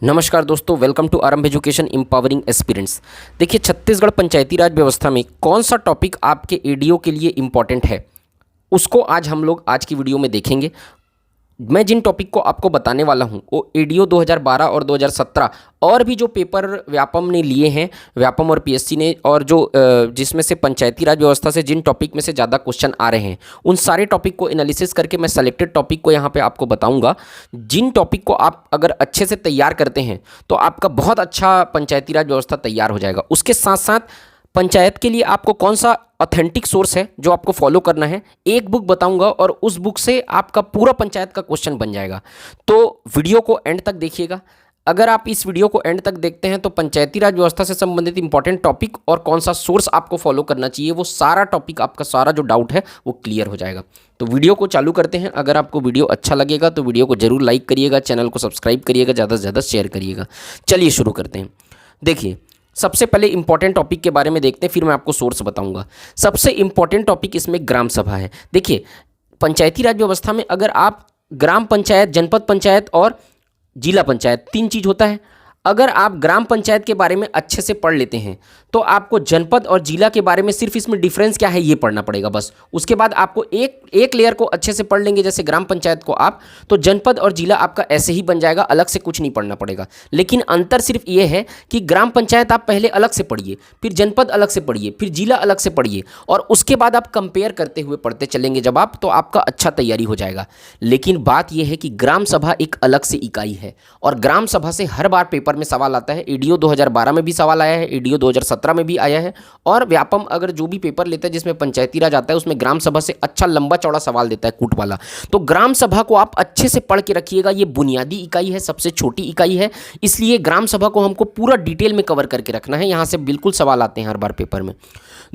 नमस्कार दोस्तों, welcome to आरंभ एजुकेशन एम्पावरिंग एस्पिरेंट्स। देखिए, छत्तीसगढ़ पंचायती राज व्यवस्था में कौन सा टॉपिक आपके एडीओ के लिए इम्पॉर्टेंट है, उसको आज हम लोग आज की वीडियो में देखेंगे। मैं जिन टॉपिक को आपको बताने वाला हूं वो एडीओ 2012 और 2017 और भी जो पेपर व्यापम ने लिए हैं, व्यापम और पीएससी ने, और जो जिसमें से पंचायती राज व्यवस्था से जिन टॉपिक में से ज़्यादा क्वेश्चन आ रहे हैं, उन सारे टॉपिक को एनालिसिस करके मैं सेलेक्टेड टॉपिक को यहाँ पे आपको बताऊँगा। जिन टॉपिक को आप अगर अच्छे से तैयार करते हैं तो आपका बहुत अच्छा पंचायती राज व्यवस्था तैयार हो जाएगा। उसके साथ साथ पंचायत के लिए आपको कौन सा ऑथेंटिक सोर्स है जो आपको फॉलो करना है, एक बुक बताऊंगा और उस बुक से आपका पूरा पंचायत का क्वेश्चन बन जाएगा। तो वीडियो को एंड तक देखिएगा। अगर आप इस वीडियो को एंड तक देखते हैं तो पंचायती राज व्यवस्था से संबंधित इंपॉर्टेंट टॉपिक और कौन सा सोर्स आपको फॉलो करना चाहिए, वो सारा टॉपिक, आपका सारा जो डाउट है वो क्लियर हो जाएगा। तो वीडियो को चालू करते हैं। अगर आपको वीडियो अच्छा लगेगा तो वीडियो को जरूर लाइक करिएगा, चैनल को सब्सक्राइब करिएगा, ज़्यादा से ज़्यादा शेयर करिएगा। चलिए शुरू करते हैं। देखिए, सबसे पहले इंपॉर्टेंट टॉपिक के बारे में देखते हैं, फिर मैं आपको सोर्स बताऊंगा। सबसे इंपॉर्टेंट टॉपिक इसमें ग्राम सभा है। देखिए, पंचायती राज व्यवस्था में अगर आप ग्राम पंचायत, जनपद पंचायत और जिला पंचायत, तीन चीज़ होता है। अगर आप ग्राम पंचायत के बारे में अच्छे से पढ़ लेते हैं तो आपको जनपद और जिला के बारे में सिर्फ इसमें डिफरेंस क्या है ये पढ़ना पड़ेगा बस। उसके बाद आपको एक लेयर को अच्छे से पढ़ लेंगे, जैसे ग्राम पंचायत को आप, तो जनपद और जिला आपका ऐसे ही बन जाएगा, अलग से कुछ नहीं पढ़ना पड़ेगा। लेकिन अंतर सिर्फ ये है कि ग्राम पंचायत आप पहले अलग से पढ़िए, फिर जनपद अलग से पढ़िए, फिर जिला अलग से पढ़िए, और उसके बाद आप कंपेयर करते हुए पढ़ते चलेंगे जब आप, तो आपका अच्छा तैयारी हो जाएगा। लेकिन बात यह है कि ग्राम सभा एक अलग से इकाई है और ग्राम सभा से हर बार पेपर में सवाल आता है। एडीओ 2012 में भी सवाल आया है, एडीओ 2017 में भी आया है, और व्यापम अगर जो भी पेपर लेता है जिसमें पंचायती राज आता है उसमें ग्राम सभा से अच्छा लंबा चौड़ा सवाल देता है, कूट वाला। तो ग्राम सभा को आप अच्छे से पढ़ के रखिएगा। ये बुनियादी इकाई है, सबसे छोटी इकाई है, इसलिए ग्राम सभा को हमको पूरा डिटेल में कवर करके रखना है। यहाँ से बिल्कुल सवाल आते हैं हर बार पेपर में।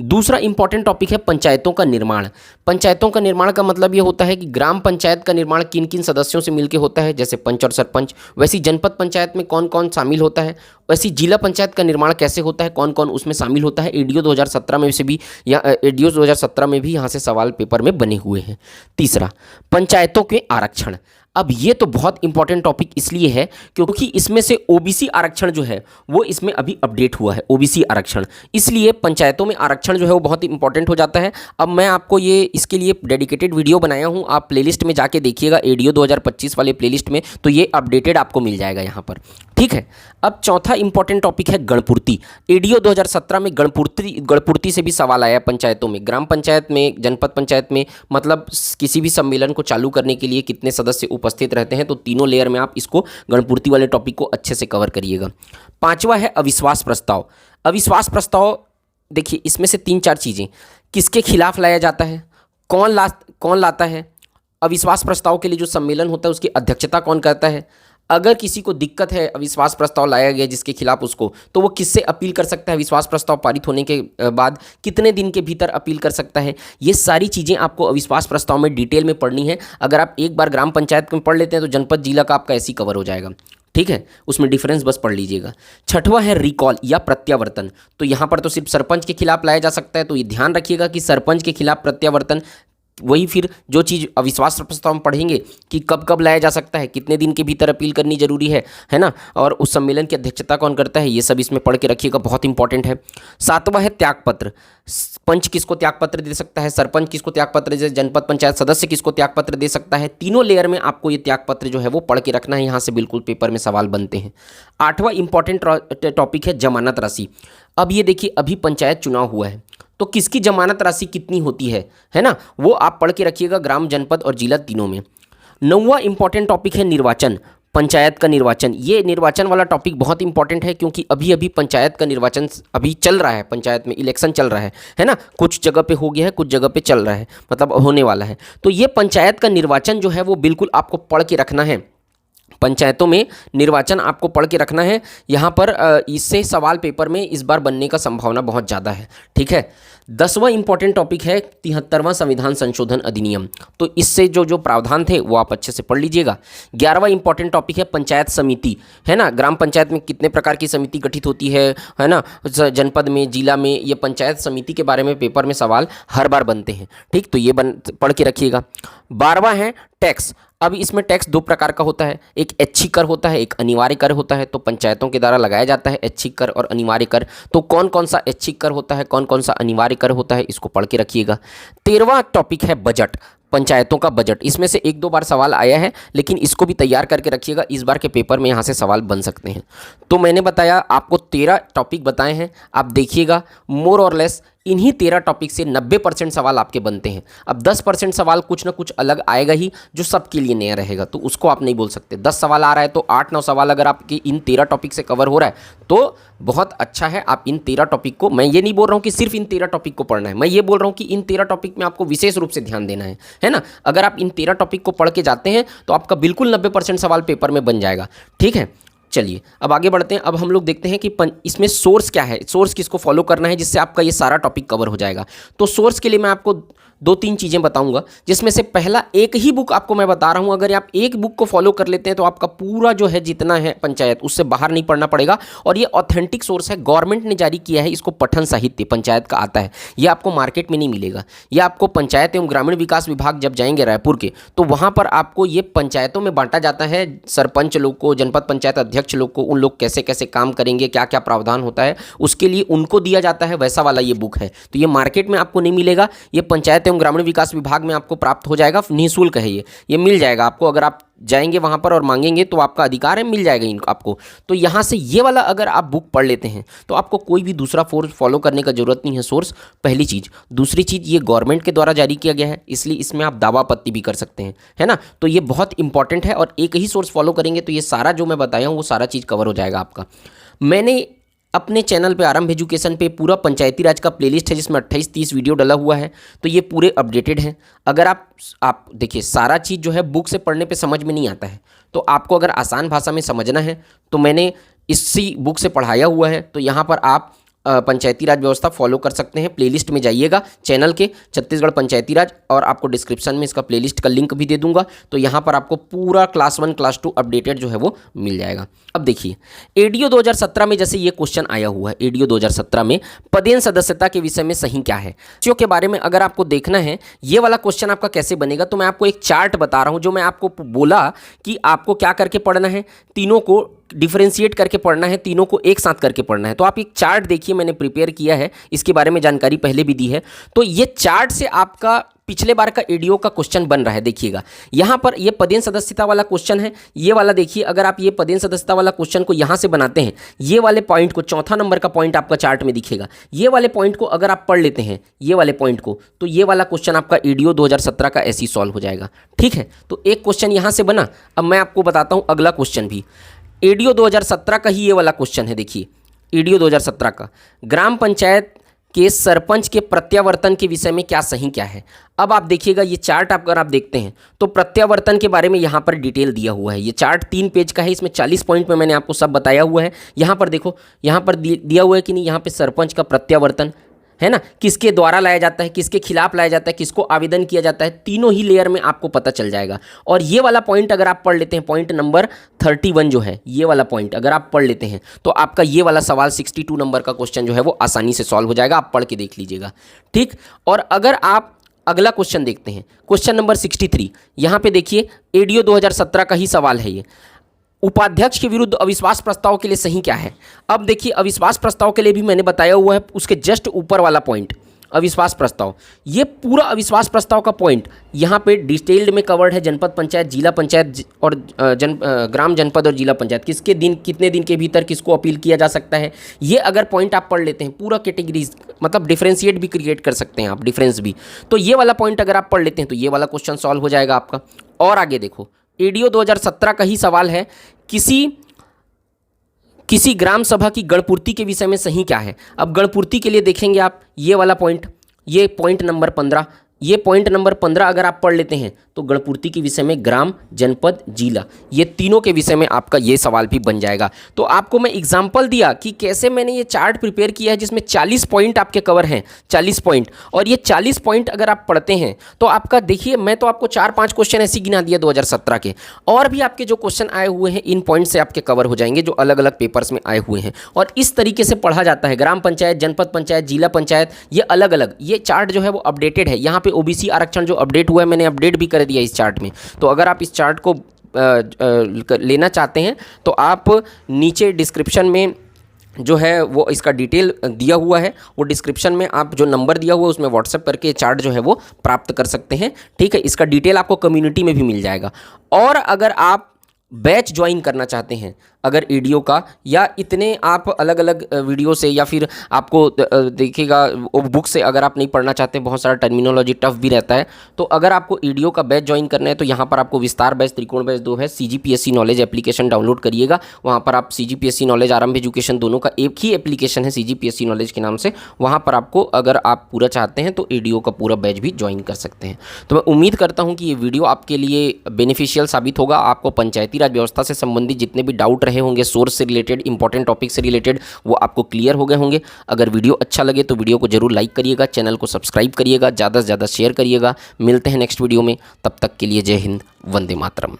दूसरा इंपॉर्टेंट टॉपिक है पंचायतों का निर्माण। पंचायतों का निर्माण का मतलब ये होता है कि ग्राम पंचायत का निर्माण किन किन सदस्यों से मिलकर होता है, जैसे पंच और सरपंच। वैसी जनपद पंचायत में कौन कौन शामिल होता है, वैसी जिला पंचायत का निर्माण कैसे होता है, कौन कौन उसमें शामिल होता है। एडीओ 2017 में से भी, या एडीओ 2017 में भी यहाँ से सवाल पेपर में बने हुए हैं। तीसरा, पंचायतों के आरक्षण। अब ये तो बहुत इंपॉर्टेंट टॉपिक इसलिए है क्योंकि इसमें से ओबीसी आरक्षण जो है वो इसमें अभी अपडेट हुआ है, ओबीसी आरक्षण, इसलिए पंचायतों में आरक्षण जो है वो बहुत इंपॉर्टेंट हो जाता है। अब मैं आपको ये इसके लिए डेडिकेटेड वीडियो बनाया हूँ, आप प्लेलिस्ट में जाके देखिएगा, एडीओ 2025 वाले प्लेलिस्ट में, तो ये अपडेटेड आपको मिल जाएगा यहाँ पर, ठीक है। अब चौथा इंपॉर्टेंट टॉपिक है गणपूर्ति। एडीओ 2017 में गणपूर्ति से भी सवाल आया पंचायतों में, ग्राम पंचायत में, जनपद पंचायत में, मतलब किसी भी सम्मेलन को चालू करने के लिए कितने सदस्य उपस्थित रहते हैं, तो तीनों लेयर में आप इसको गणपूर्ति वाले टॉपिक को अच्छे से कवर करिएगा। पांचवा है अविश्वास प्रस्ताव। अविश्वास प्रस्ताव, देखिए इसमें से तीन चार चीज़ें, किसके खिलाफ लाया जाता है, कौन लाता है, अविश्वास प्रस्ताव के लिए जो सम्मेलन होता है उसकी अध्यक्षता कौन करता है, अगर किसी को दिक्कत है, अविश्वास प्रस्ताव लाया गया जिसके खिलाफ उसको, तो वो किससे अपील कर सकता है, अविश्वास प्रस्ताव पारित होने के बाद कितने दिन के भीतर अपील कर सकता है। ये सारी चीज़ें आपको अविश्वास प्रस्ताव में डिटेल में पढ़नी है। अगर आप एक बार ग्राम पंचायत में पढ़ लेते हैं तो जनपद जिला का आपका ऐसे ही कवर हो जाएगा, ठीक है, उसमें डिफरेंस बस पढ़ लीजिएगा। छठवां है रिकॉल या प्रत्यावर्तन। तो यहाँ पर तो सिर्फ सरपंच के खिलाफ लाया जा सकता है, तो ये ध्यान रखिएगा कि सरपंच के खिलाफ प्रत्यावर्तन, वही फिर जो चीज़ अविश्वास प्रस्ताव में पढ़ेंगे कि कब कब लाया जा सकता है, कितने दिन के भीतर अपील करनी जरूरी है ना, और उस सम्मेलन की अध्यक्षता कौन करता है, ये सब इसमें पढ़ के रखिएगा, बहुत इंपॉर्टेंट है। सातवां है त्यागपत्र। पंच किसको त्यागपत्र दे सकता है, सरपंच किसको त्यागपत्र दे, जनपद पंचायत सदस्य किसको त्यागपत्र दे सकता है। तीनों लेयर में आपको ये त्यागपत्र जो है वो पढ़ के रखना है, यहाँ से बिल्कुल पेपर में सवाल बनते हैं। आठवां इंपॉर्टेंट टॉपिक है जमानत राशि। अब ये देखिए, अभी पंचायत चुनाव हुआ है तो किसकी जमानत राशि कितनी होती है ना, वो आप पढ़ के रखिएगा ग्राम, जनपद और जिला तीनों में। नौवां इंपॉर्टेंट टॉपिक है निर्वाचन, पंचायत का निर्वाचन। ये निर्वाचन वाला टॉपिक बहुत इंपॉर्टेंट है क्योंकि अभी अभी पंचायत का निर्वाचन अभी चल रहा है, पंचायत में इलेक्शन चल रहा है ना, कुछ जगह पे हो गया है, कुछ जगह पे चल रहा है, मतलब होने वाला है। तो ये पंचायत का निर्वाचन जो है वो बिल्कुल आपको पढ़ के रखना है। पंचायतों में निर्वाचन आपको पढ़ के रखना है। यहाँ पर इससे सवाल पेपर में इस बार बनने का संभावना बहुत ज़्यादा है, ठीक है। 10वां इंपॉर्टेंट टॉपिक है 73वां संविधान संशोधन अधिनियम। तो इससे जो प्रावधान थे वो आप अच्छे से पढ़ लीजिएगा। 11वां इंपॉर्टेंट टॉपिक है पंचायत समिति, है ना, ग्राम पंचायत में कितने प्रकार की समिति गठित होती है ना, जनपद में, जिला में, ये पंचायत समिति के बारे में पेपर में सवाल हर बार बनते हैं, ठीक, तो ये पढ़ के रखिएगा। 12वां है टैक्स। अब इसमें टैक्स दो प्रकार का होता है, एक ऐच्छिक कर होता है, एक अनिवार्य कर होता है। तो पंचायतों के द्वारा लगाया जाता है ऐच्छिक कर और अनिवार्य कर। तो कौन कौन सा ऐच्छिक कर होता है, कौन कौन सा अनिवार्य कर होता है, इसको पढ़ के रखिएगा। 13वां टॉपिक है बजट, पंचायतों का बजट। इसमें से एक दो बार सवाल आया है, लेकिन इसको भी तैयार करके रखिएगा, इस बार के पेपर में यहाँ से सवाल बन सकते हैं। तो मैंने बताया आपको 13 टॉपिक बताए हैं, आप देखिएगा मोर और लेस इन्हीं 13 टॉपिक से 90% सवाल आपके बनते हैं। अब 10% सवाल कुछ ना कुछ अलग आएगा ही, जो सबके लिए नया रहेगा, तो उसको आप नहीं बोल सकते। 10 सवाल आ रहा है तो 8-9 सवाल अगर आपके इन 13 टॉपिक से कवर हो रहा है तो बहुत अच्छा है। आप इन 13 टॉपिक को, मैं ये नहीं बोल रहा हूँ कि सिर्फ इन 13 टॉपिक को पढ़ना है, मैं ये बोल रहा हूँ कि इन 13 टॉपिक में आपको विशेष रूप से ध्यान देना है ना। अगर आप इन 13 टॉपिक को पढ़ के जाते हैं तो आपका बिल्कुल 90% सवाल पेपर में बन जाएगा। ठीक है, चलिए अब आगे बढ़ते हैं। अब हम लोग देखते हैं कि इसमें सोर्स क्या है, सोर्स किसको फॉलो करना है जिससे आपका ये सारा टॉपिक कवर हो जाएगा। तो सोर्स के लिए मैं आपको 2-3 चीज़ें बताऊंगा, जिसमें से पहला एक ही बुक आपको मैं बता रहा हूं। अगर आप एक बुक को फॉलो कर लेते हैं तो आपका पूरा जो है जितना है पंचायत उससे बाहर नहीं पढ़ना पड़ेगा। और ये ऑथेंटिक सोर्स है, गवर्नमेंट ने जारी किया है, इसको पठन साहित्य पंचायत का आता है। ये आपको मार्केट में नहीं मिलेगा, ये आपको पंचायत एवं ग्रामीण विकास विभाग जब जाएंगे रायपुर के, तो वहाँ पर आपको ये पंचायतों में बांटा जाता है। सरपंच लोग को, जनपद पंचायत अध्यक्ष लोग को, उन लोग कैसे कैसे काम करेंगे, क्या क्या प्रावधान होता है, उसके लिए उनको दिया जाता है, वैसा वाला ये बुक है। तो ये मार्केट में आपको नहीं मिलेगा, ये पंचायत एवं ग्रामीण विकास विभाग में आपको प्राप्त हो जाएगा, निःशुल्क है ये मिल जाएगा आपको। अगर आप जाएंगे वहां पर और मांगेंगे तो आपका अधिकार है, मिल जाएगा इनको आपको। तो यहाँ से ये वाला अगर आप बुक पढ़ लेते हैं तो आपको कोई भी दूसरा फोर्स फॉलो करने का जरूरत नहीं है, सोर्स पहली चीज़। दूसरी चीज़, ये गवर्नमेंट के द्वारा जारी किया गया है, इसलिए इसमें आप दावा आपत्ति भी कर सकते हैं, है ना। तो ये बहुत इंपॉर्टेंट है, और एक ही सोर्स फॉलो करेंगे तो ये सारा जो मैं बताया हूँ वो सारा चीज़ कवर हो जाएगा आपका। मैंने अपने चैनल पे आरंभ एजुकेशन पे पूरा पंचायती राज का प्लेलिस्ट है, जिसमें 28-30 वीडियो डला हुआ है, तो ये पूरे अपडेटेड हैं। अगर आप देखिए, सारा चीज़ जो है बुक से पढ़ने पे समझ में नहीं आता है, तो आपको अगर आसान भाषा में समझना है तो मैंने इसी बुक से पढ़ाया हुआ है। तो यहाँ पर आप पंचायती राज व्यवस्था फॉलो कर सकते हैं। प्लेलिस्ट में जाइएगा चैनल के, छत्तीसगढ़ पंचायती राज, और आपको डिस्क्रिप्शन में इसका प्लेलिस्ट का लिंक भी दे दूंगा। तो यहाँ पर आपको पूरा क्लास 1 क्लास 2 अपडेटेड जो है वो मिल जाएगा। अब देखिए, एडीओ 2017 में जैसे ये क्वेश्चन आया हुआ है, एडीओ 2017 में पदेन सदस्यता के विषय में सही क्या है, विषयों के बारे में अगर आपको देखना है ये वाला क्वेश्चन आपका कैसे बनेगा, तो मैं आपको एक चार्ट बता रहा हूँ, जो मैं आपको बोला कि आपको क्या करके पढ़ना है, तीनों को डिफरेंशिएट करके पढ़ना है, तीनों को एक साथ करके पढ़ना है। तो आप एक चार्ट देखिए, मैंने प्रिपेयर किया है, इसके बारे में जानकारी पहले भी दी है। तो ये चार्ट से आपका पिछले बार का एडीओ का क्वेश्चन बन रहा है। देखिएगा यहाँ पर ये पदेन सदस्यता वाला क्वेश्चन है, ये वाला देखिए। अगर आप ये पदेन सदस्यता वाला क्वेश्चन को यहाँ से बनाते हैं, ये वाले पॉइंट को, चौथा नंबर का पॉइंट आपका चार्ट में दिखेगा, ये वाले पॉइंट को अगर आप पढ़ लेते हैं, ये वाले पॉइंट को, तो ये वाला क्वेश्चन आपका एडीओ 2017 का ऐसे ही सॉल्व हो जाएगा। ठीक है, तो एक क्वेश्चन यहाँ से बना। अब मैं आपको बताता हूँ अगला क्वेश्चन भी एडीओ 2017 का ही ये वाला क्वेश्चन है। देखिए एडीओ 2017 का, ग्राम पंचायत के सरपंच के प्रत्यावर्तन के विषय में क्या सही क्या है। अब आप देखिएगा ये चार्ट अगर आप देखते हैं तो प्रत्यावर्तन के बारे में यहाँ पर डिटेल दिया हुआ है। ये चार्ट 3 पेज का है, इसमें 40 पॉइंट में मैंने आपको सब बताया हुआ है। यहाँ पर देखो, यहाँ पर दिया हुआ है कि नहीं, यहाँ पे सरपंच का प्रत्यावर्तन है ना, किसके द्वारा लाया जाता है, किसके खिलाफ लाया जाता है, किसको आवेदन किया जाता है, तीनों ही लेयर में आपको पता चल जाएगा। और ये वाला पॉइंट अगर आप पढ़ लेते हैं, पॉइंट नंबर 31 जो है, ये वाला पॉइंट अगर आप पढ़ लेते हैं तो आपका ये वाला सवाल 62 नंबर का क्वेश्चन जो है वो आसानी से सॉल्व हो जाएगा। आप पढ़ के देख लीजिएगा, ठीक। और अगर आप अगला क्वेश्चन देखते हैं, क्वेश्चन नंबर 63, यहाँ पे देखिए एडीओ 2017 का ही सवाल है ये, उपाध्यक्ष के विरुद्ध अविश्वास प्रस्ताव के लिए सही क्या है। अब देखिए अविश्वास प्रस्ताव के लिए भी मैंने बताया हुआ है, उसके जस्ट ऊपर वाला पॉइंट अविश्वास प्रस्ताव, ये पूरा अविश्वास प्रस्ताव का पॉइंट यहाँ पे डिटेल्ड में कवर्ड है। जनपद पंचायत, जिला पंचायत और ग्राम जनपद और जिला पंचायत, किसके दिन, कितने दिन के भीतर किसको अपील किया जा सकता है, ये अगर पॉइंट आप पढ़ लेते हैं, पूरा कैटेगरीज मतलब डिफ्रेंशिएट भी क्रिएट कर सकते हैं आप, डिफरेंस भी। तो ये वाला पॉइंट अगर आप पढ़ लेते हैं तो ये वाला क्वेश्चन सॉल्व हो जाएगा आपका। और आगे देखो, एडीओ 2017 का ही सवाल है, किसी ग्राम सभा की गणपूर्ति के विषय में सही क्या है। अब गणपूर्ति के लिए देखेंगे आप ये वाला पॉइंट, ये पॉइंट नंबर 15, ये पॉइंट नंबर 15 अगर आप पढ़ लेते हैं तो गणपूर्ति के विषय में ग्राम, जनपद, जिला, ये तीनों के विषय में आपका ये सवाल भी बन जाएगा। तो आपको मैं एग्जांपल दिया कि कैसे मैंने ये चार्ट प्रिपेयर किया है, जिसमें 40 पॉइंट आपके कवर हैं, 40 पॉइंट। और ये 40 पॉइंट अगर आप पढ़ते हैं तो आपका देखिए, मैं तो आपको 4-5 क्वेश्चन ऐसे गिना दिया 2017 के, और भी आपके जो क्वेश्चन आए हुए हैं इन पॉइंट से आपके कवर हो जाएंगे, जो अलग अलग पेपर्स में आए हुए हैं। और इस तरीके से पढ़ा जाता है, ग्राम पंचायत, जनपद पंचायत, जिला पंचायत, ये अलग अलग, ये चार्ट जो है वो अपडेटेड है। यहाँ पे ओबीसी आरक्षण जो अपडेट हुआ है, मैंने अपडेट भी कर दिया इस चार्ट में। तो अगर आप इस चार्ट को लेना चाहते हैं तो आप नीचे डिस्क्रिप्शन में जो है वो इसका डिटेल दिया हुआ है, वो डिस्क्रिप्शन में आप जो नंबर दिया हुआ है उसमें व्हाट्सएप करके चार्ट जो है वो प्राप्त कर सकते हैं। ठीक है, इसका डिटेल आपको कम्युनिटी में भी मिल जाएगा। और अगर आप बैच ज्वाइन करना चाहते हैं अगर ईडीओ का, या इतने आप अलग अलग वीडियो से, या फिर आपको देखिएगा बुक से अगर आप नहीं पढ़ना चाहते, बहुत सारा टर्मिनोलॉजी टफ भी रहता है, तो अगर आपको ईडीओ का बैच ज्वाइन करना है तो यहाँ पर आपको विस्तार बैच, त्रिकोण बैच 2 है, सीजीपीएससी नॉलेज एप्लीकेशन डाउनलोड करिएगा। वहाँ पर आप सीजीपीएससी नॉलेज, आरंभ एजुकेशन दोनों का एक ही एप्लीकेशन है सीजीपीएससी नॉलेज के नाम से, वहाँ पर आपको अगर आप पूरा चाहते हैं तो ईडीओ का पूरा बैच भी ज्वाइन कर सकते हैं। तो मैं उम्मीद करता हूँ कि ये वीडियो आपके लिए बेनिफिशियल साबित होगा। आपको पंचायती राज व्यवस्था से संबंधित जितने भी डाउट रहे होंगे, सोर्स से रिलेटेड, इंपॉर्टेंट टॉपिक से रिलेटेड, वो आपको क्लियर हो गए होंगे। अगर वीडियो अच्छा लगे तो वीडियो को जरूर लाइक करिएगा, चैनल को सब्सक्राइब करिएगा, ज़्यादा से ज़्यादा शेयर करिएगा। मिलते हैं नेक्स्ट वीडियो में, तब तक के लिए जय हिंद, वंदे मातरम।